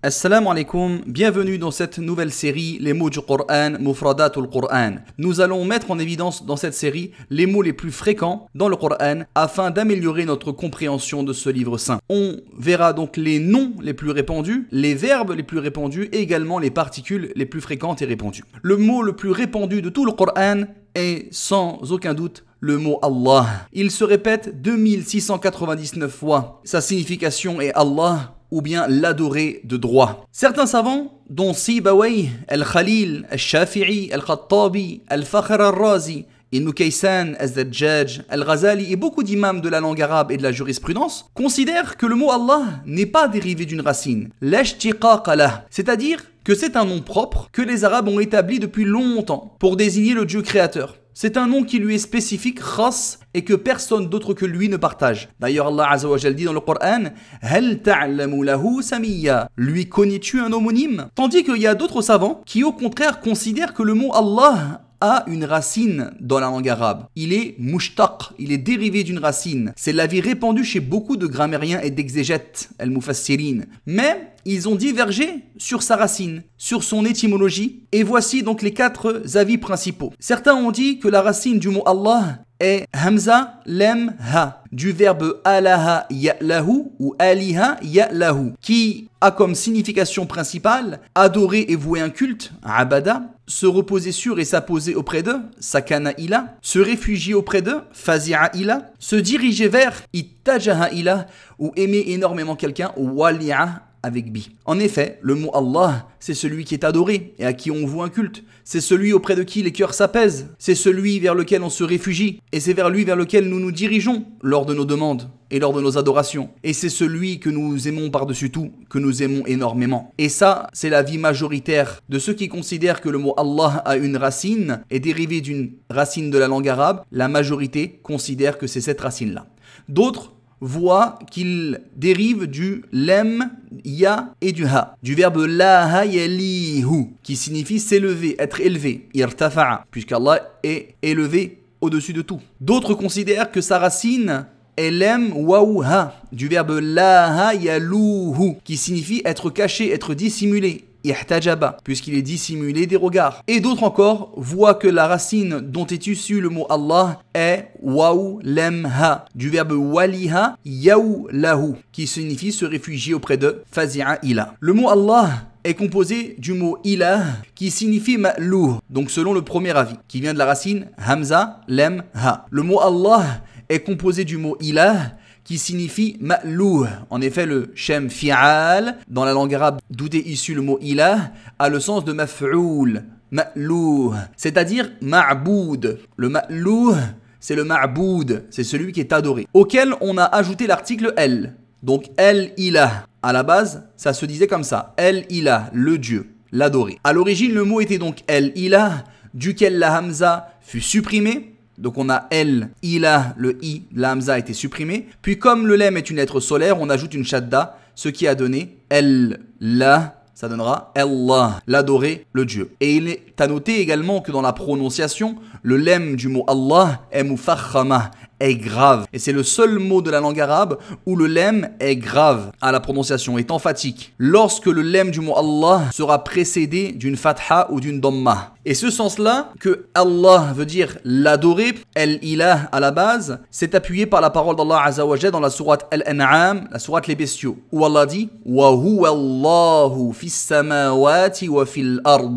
Assalamu alaikum, bienvenue dans cette nouvelle série, les mots du Coran, Mufradatul Qur'an. Nous allons mettre en évidence dans cette série les mots les plus fréquents dans le Coran afin d'améliorer notre compréhension de ce livre saint. On verra donc les noms les plus répandus, les verbes les plus répandus et également les particules les plus fréquentes et répandues. Le mot le plus répandu de tout le Coran est sans aucun doute le mot Allah. Il se répète 2699 fois. Sa signification est Allah, ou bien l'adorer de droit. Certains savants, dont Sibawayh, Al-Khalil, Al-Shafi'i, Al-Khattabi, Al-Fakhr Al-Razi, Ibn Kaysan, Al-Zajjaj, Al-Ghazali et beaucoup d'imams de la langue arabe et de la jurisprudence considèrent que le mot Allah n'est pas dérivé d'une racine, l'ashtiqaq lah, c'est-à-dire que c'est un nom propre que les Arabes ont établi depuis longtemps pour désigner le Dieu créateur. C'est un nom qui lui est spécifique, khas, et que personne d'autre que lui ne partage. D'ailleurs, Allah Azza wa Jal dit dans le Coran, Hal ta'lamu lahu samiyya. Lui connais-tu un homonyme? Tandis qu'il y a d'autres savants qui, au contraire, considèrent que le mot Allah a une racine dans la langue arabe. Il est mushtaq, il est dérivé d'une racine. C'est l'avis répandu chez beaucoup de grammairiens et d'exégètes, al-mufassirin. Mais ils ont divergé sur sa racine, sur son étymologie. Et voici donc les 4 avis principaux. Certains ont dit que la racine du mot Allah est Hamza Lem Ha, du verbe alaha ya'lahu ou aliha ya'lahu, qui a comme signification principale adorer et vouer un culte, abada, se reposer sur et s'apposer auprès d'eux, sakana ila, se réfugier auprès d'eux, fazi'a ila, se diriger vers, ittajaha ila, ou aimer énormément quelqu'un, wali'a, avec bi. En effet, le mot Allah, c'est celui qui est adoré et à qui on voue un culte. C'est celui auprès de qui les cœurs s'apaisent. C'est celui vers lequel on se réfugie. Et c'est vers lui vers lequel nous nous dirigeons lors de nos demandes et lors de nos adorations. Et c'est celui que nous aimons par-dessus tout, que nous aimons énormément. Et ça, c'est l'avis majoritaire de ceux qui considèrent que le mot Allah a une racine, est dérivé d'une racine de la langue arabe. La majorité considère que c'est cette racine-là. D'autres voit qu'il dérive du lem, ya et du ha, du verbe laha yalihu, qui signifie s'élever, être élevé, irtafa'a, puisqu'Allah est élevé au-dessus de tout. D'autres considèrent que sa racine est lem waou ha, du verbe laha yaluhu, qui signifie être caché, être dissimulé, ihtajaba, puisqu'il est dissimulé des regards. Et d'autres encore voient que la racine dont est issu le mot Allah est waou lem ha, du verbe waliha yaou lahu, qui signifie se réfugier auprès de fazi'a ila. Le mot Allah est composé du mot ilah qui signifie ma'louh, donc selon le premier avis, qui vient de la racine hamza lem ha. Le mot Allah est composé du mot ilah qui signifie ma'louh. En effet, le shem fi'al, dans la langue arabe d'où est issu le mot ilah, a le sens de maf'oul, ma'louh, c'est-à-dire ma'boud. Le ma'louh, c'est le ma'boud, c'est celui qui est adoré, auquel on a ajouté l'article el. Donc el ilah, à la base, ça se disait comme ça, el ilah, le Dieu, l'adoré. À l'origine, le mot était donc el ilah, duquel la hamza fut supprimée. Donc on a el, ilah, le i, la hamza a été supprimé. Puis comme le lem est une lettre solaire, on ajoute une shadda, ce qui a donné el, la, ça donnera Allah, l'adorer, le Dieu. Et il est à noter également que dans la prononciation, le lem du mot Allah est mufakhama, est grave. Et c'est le seul mot de la langue arabe où le lem est grave à la prononciation, est emphatique. Lorsque le lem du mot Allah sera précédé d'une fatha ou d'une dhamma. Et ce sens-là, que Allah veut dire l'adorer, el-ilah à la base, c'est appuyé par la parole d'Allah Azza wa Jalla dans la sourate Al-An'am, la sourate les bestiaux, où Allah dit « Wa huwa Allahu fis samawati wa fil ard »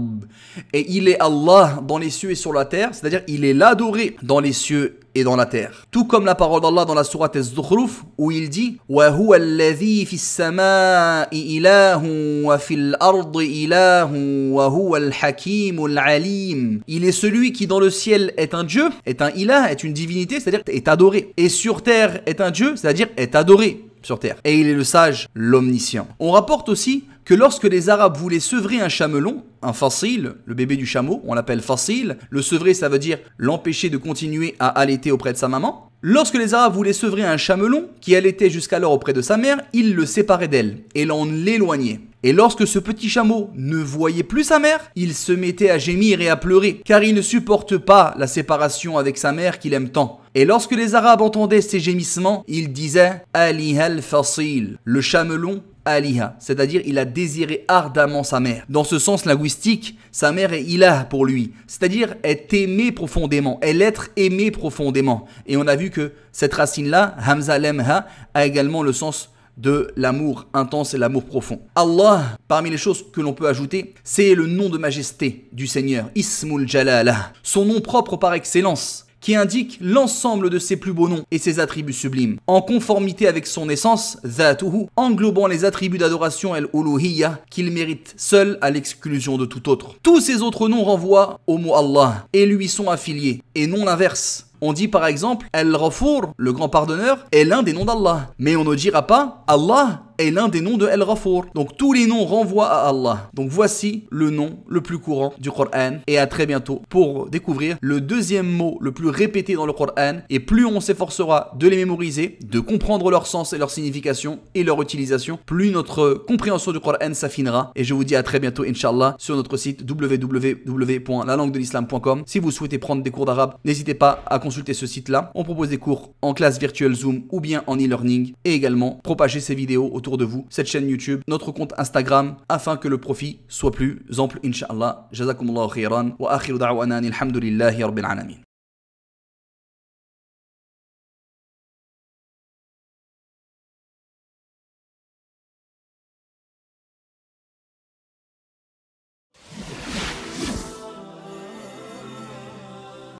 et il est Allah dans les cieux et sur la terre, c'est-à-dire il est l'adoré dans les cieux et dans la terre. Tout comme la parole d'Allah dans la sourate Az-Zukhruf où il dit wa huwa alladhi fis samai ilahun wa fil ardi ilahun wa huwa al-hakimul alim. Il est celui qui dans le ciel est un Dieu, est un ilah, est une divinité, c'est-à-dire est adoré, et sur terre est un Dieu, c'est-à-dire est adoré sur terre. Et il est le sage, l'omniscient. On rapporte aussi que lorsque les Arabes voulaient sevrer un chamelon, un fasil, le bébé du chameau, on l'appelle fasil, le sevrer ça veut dire l'empêcher de continuer à allaiter auprès de sa maman. Lorsque les Arabes voulaient sevrer un chamelon qui allaitait jusqu'alors auprès de sa mère, ils le séparaient d'elle et l'en éloignaient. Et lorsque ce petit chameau ne voyait plus sa mère, il se mettait à gémir et à pleurer, car il ne supporte pas la séparation avec sa mère qu'il aime tant. Et lorsque les Arabes entendaient ces gémissements, ils disaient « Alihal fasil », le chamelon aliha, c'est-à-dire il a désiré ardemment sa mère. Dans ce sens linguistique, sa mère est ilah pour lui, c'est-à-dire est aimée profondément, est l'être aimé profondément. Et on a vu que cette racine-là, hamza lemha, a également le sens de l'amour intense et l'amour profond. Allah, parmi les choses que l'on peut ajouter, c'est le nom de majesté du Seigneur, Ismul Jalalah, son nom propre par excellence, qui indique l'ensemble de ses plus beaux noms et ses attributs sublimes, en conformité avec son essence, Zatuhu, englobant les attributs d'adoration el-Uluhiyya qu'il mérite seul à l'exclusion de tout autre. Tous ces autres noms renvoient au mot Allah et lui sont affiliés, et non l'inverse. On dit par exemple, El-Ghafour, le grand pardonneur, est l'un des noms d'Allah. Mais on ne dira pas, Allah est l'un des noms de El-Ghafour. Donc tous les noms renvoient à Allah. Donc voici le nom le plus courant du Coran. Et à très bientôt pour découvrir le deuxième mot le plus répété dans le Coran. Et plus on s'efforcera de les mémoriser, de comprendre leur sens et leur signification et leur utilisation, plus notre compréhension du Coran s'affinera. Et je vous dis à très bientôt, Inch'Allah, sur notre site www.lalanguedelislam.com. Si vous souhaitez prendre des cours d'arabe, n'hésitez pas à consulter ce site-là. On propose des cours en classe virtuelle Zoom ou bien en e-learning et également propager ces vidéos autour de vous, cette chaîne YouTube, notre compte Instagram afin que le profit soit plus ample, Inch'Allah. Jazakumullahu khairan wa akhiru da'wana alhamdulillahi rabbil alamin.